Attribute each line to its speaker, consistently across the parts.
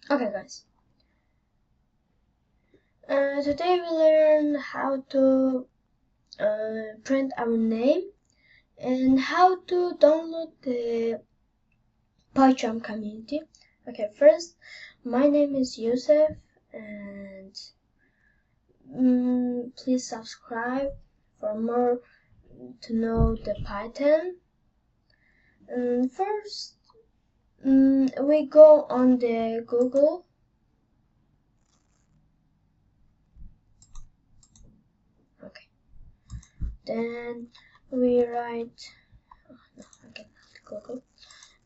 Speaker 1: Okay, guys. Today we learn how to print our name and how to download the pycharm community. Okay, first, my name is Yusuf, and please subscribe for more to know the Python. And first, we go on the Google. Okay. Then we write. Oh, no, okay, Google.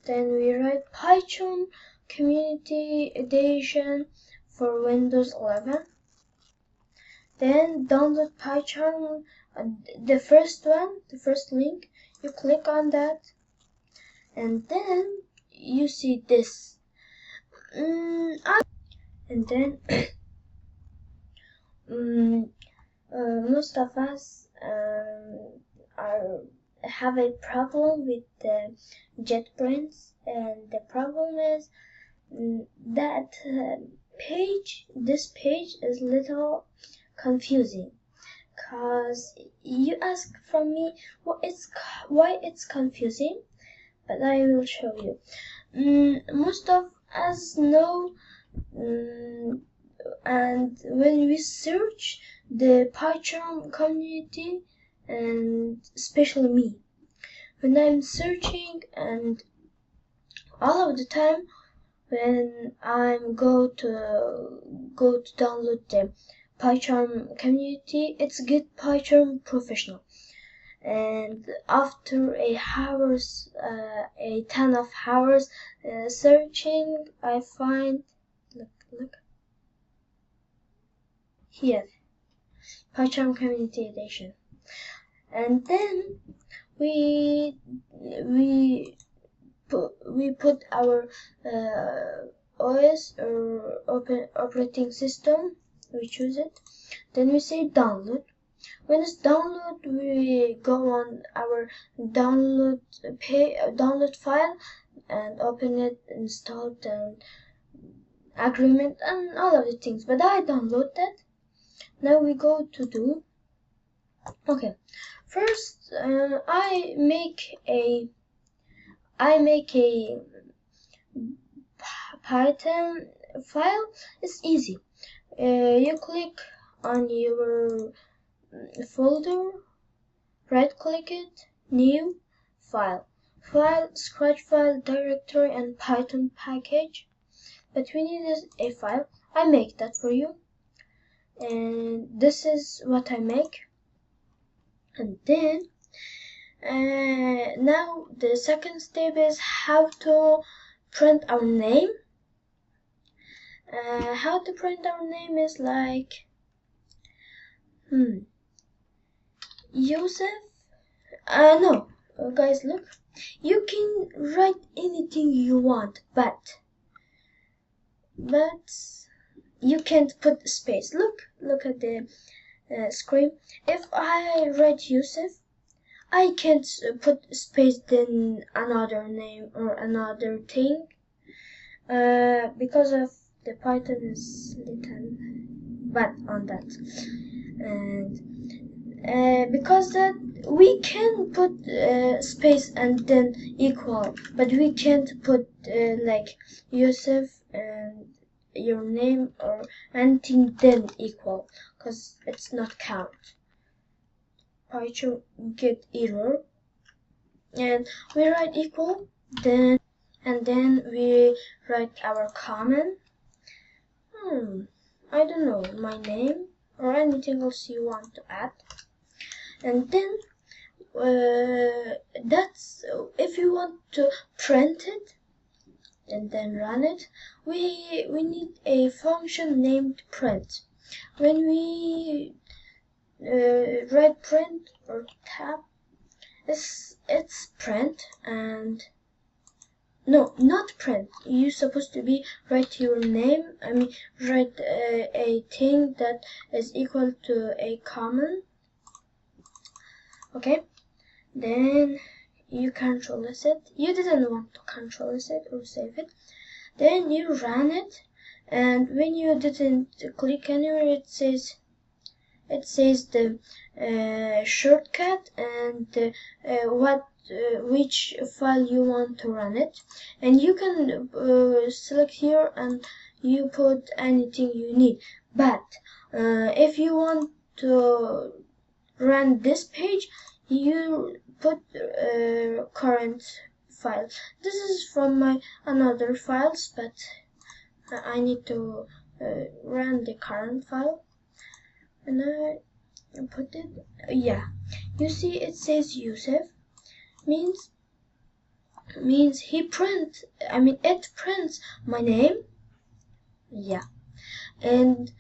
Speaker 1: Then we write pycharm community edition for Windows 11. Then download pycharm, the first one, the first link. You click on that, and then you see this. And then most of us have a problem with the JetBrains, and the problem is that this page is little confusing, cause you ask from me why it's confusing, but I will show you. Most of us know, and when we search the pycharm community, and especially me, when I'm searching, and all of the time when I'm go to download the pycharm community, it's get pycharm professional, and after a ton of hours searching, I find, look here, pycharm community edition, and then we put our OS or operating system. We choose it. Then we say download. When it's download, we go on our download file and open it, install and agreement and all of the things. But I download that. Now we go to do. Okay, first I make a Python file. It's easy. You click on your folder, right click it, new, file, scratch file, directory, and Python package. But we need a file. I make that for you, and this is what I make. And then now the second step is how to print our name. How to print our name is like Yusuf. No, guys, look. You can write anything you want, but you can't put space. Look at the screen. If I write Yusuf, I can't put space then another name or another thing, because of the Python is little bad on that, and because that we can put space and then equal, but we can't put like Yusuf and your name or anything then equal, because it's not count. Python get error, and we write equal, then we write our comment. I don't know, my name or anything else you want to add, and then that's if you want to print it and then run it. We need a function named print. When we write print or tab, it's print, and no, not print. You're supposed to be write your name. Write a thing that is equal to a common. Okay, then you control it. You didn't want to control it or save it. Then you run it, and when you didn't click anywhere, it says the shortcut and which file you want to run it, and you can select here and you put anything you need. But if you want to run this page, you put current file. This is from my another files, but I need to run the current file, and I put it. Yeah, you see it says Yusuf, means it prints my name. Yeah, and